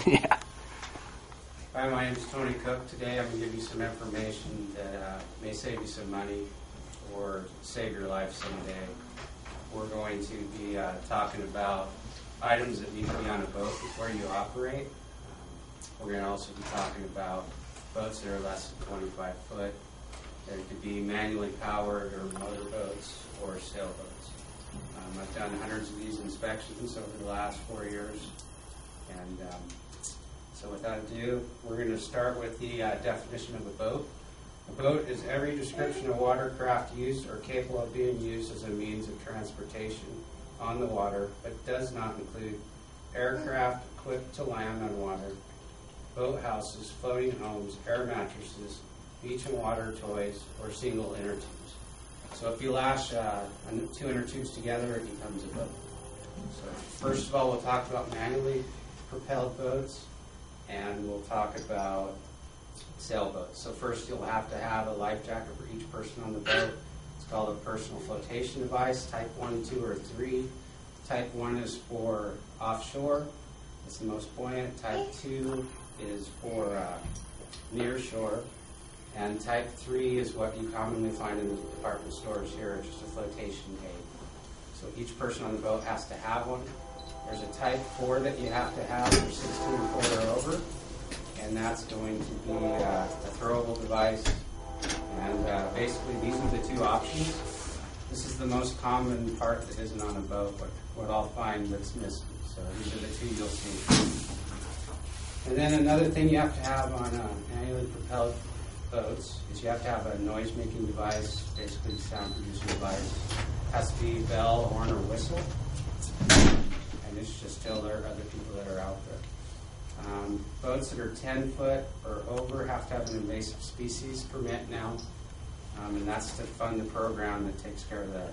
Yeah. Hi, my name is Tony Cooke. Today I'm going to give you some information that may save you some money or save your life someday. We're going to be talking about items that need to be on a boat before you operate. We're going to also be talking about boats that are less than 25 foot. They could be manually powered or motor boats or sailboats. I've done hundreds of these inspections over the last 4 years. And so without ado, we're going to start with the definition of a boat. A boat is every description of watercraft used or capable of being used as a means of transportation on the water, but does not include aircraft equipped to land on water, boathouses, floating homes, air mattresses, beach and water toys, or single inner tubes. So if you lash 200 tubes together, it becomes a boat. So first of all, we'll talk about manually propelled boats, and we'll talk about sailboats. So first you'll have to have a life jacket for each person on the boat. It's called a personal flotation device, type 1, 2, or 3. Type 1 is for offshore. It's the most buoyant. Type 2 is for near shore. And type 3 is what you commonly find in the department stores here, it's just a flotation aid. So each person on the boat has to have one. There's a type 4 that you have to have for 16 foot or over, and that's going to be a throwable device. And basically these are the two options. This is the most common part that isn't on a boat, what I'll find that's missing. So these are the two you'll see. And then another thing you have to have on manually propelled boats is you have to have a noise-making device, basically a sound-producing device. It has to be bell, horn, or whistle. And it's just till there are other people that are out there. Boats that are 10 foot or over have to have an invasive species permit now. And that's to fund the program that takes care of the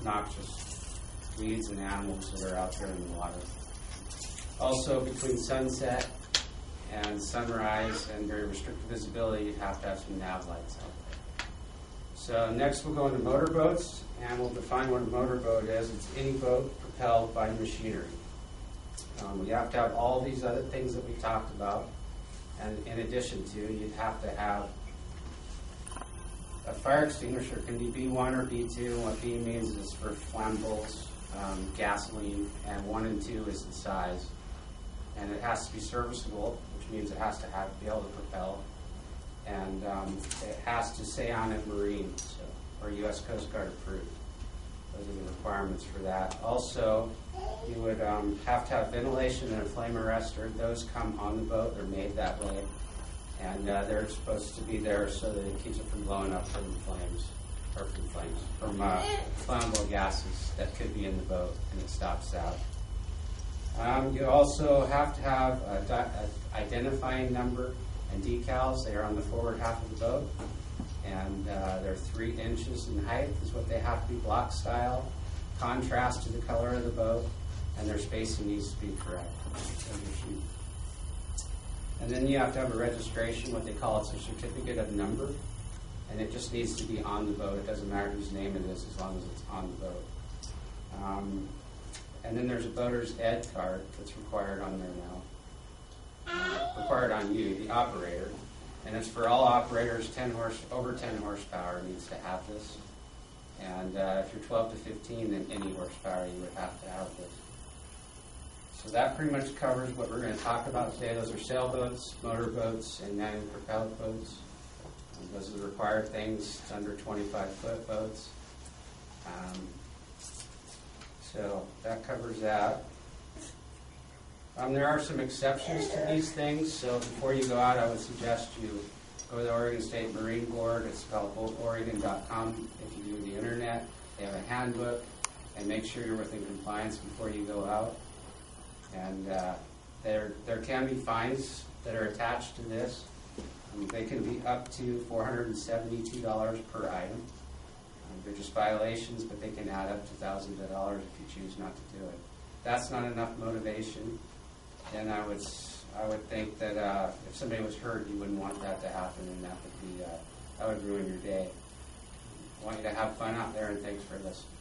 noxious weeds and animals that are out there in the water. Also, between sunset and sunrise and very restricted visibility, you'd have to have some nav lights out there. So next we'll go into motorboats, and we'll define what a motorboat is. It's any boat propelled by machinery. You have to have all these other things that we talked about, and in addition to, you'd have to have a fire extinguisher. It can be B1 or B2. What B means is for flammables, gasoline, and 1 and 2 is the size. And it has to be serviceable, which means it has to be able to propel, and it has to say on it marine, or U.S. Coast Guard approved. Those are the requirements for that. Also, you would have to have ventilation and a flame arrestor. Those come on the boat. They're made that way. And they're supposed to be there so that it keeps it from blowing up from flammable gases that could be in the boat, and it stops that. You also have to have an identifying number and decals. They are on the forward half of the boat. And they're 3 inches in height is what they have to be, block style, contrast to the color of the boat, and their spacing needs to be correct. And then you have to have a registration, what they call it's a certificate of number, and it just needs to be on the boat. It doesn't matter whose name it is as long as it's on the boat. And then there's a boater's ed card that's required on there now. Required on you, the operator. And it's for all operators. Over 10 horsepower needs to have this. And if you're 12 to 15, then any horsepower you would have to have this. So that pretty much covers what we're going to talk about today. Those are sailboats, motorboats, and manually propelled boats. And those are the required things. It's under 25-foot boats. So that covers that. There are some exceptions to these things, so before you go out, I would suggest you go to the Oregon State Marine Board. It's called boatoregon.com. If you do the internet, they have a handbook, and make sure you're within compliance before you go out. And there can be fines that are attached to this. They can be up to $472 per item. They're just violations, but they can add up to thousands of dollars if you choose not to do it. That's not enough motivation. And I would think that if somebody was hurt, you wouldn't want that to happen, and that would ruin your day. I want you to have fun out there, and thanks for listening.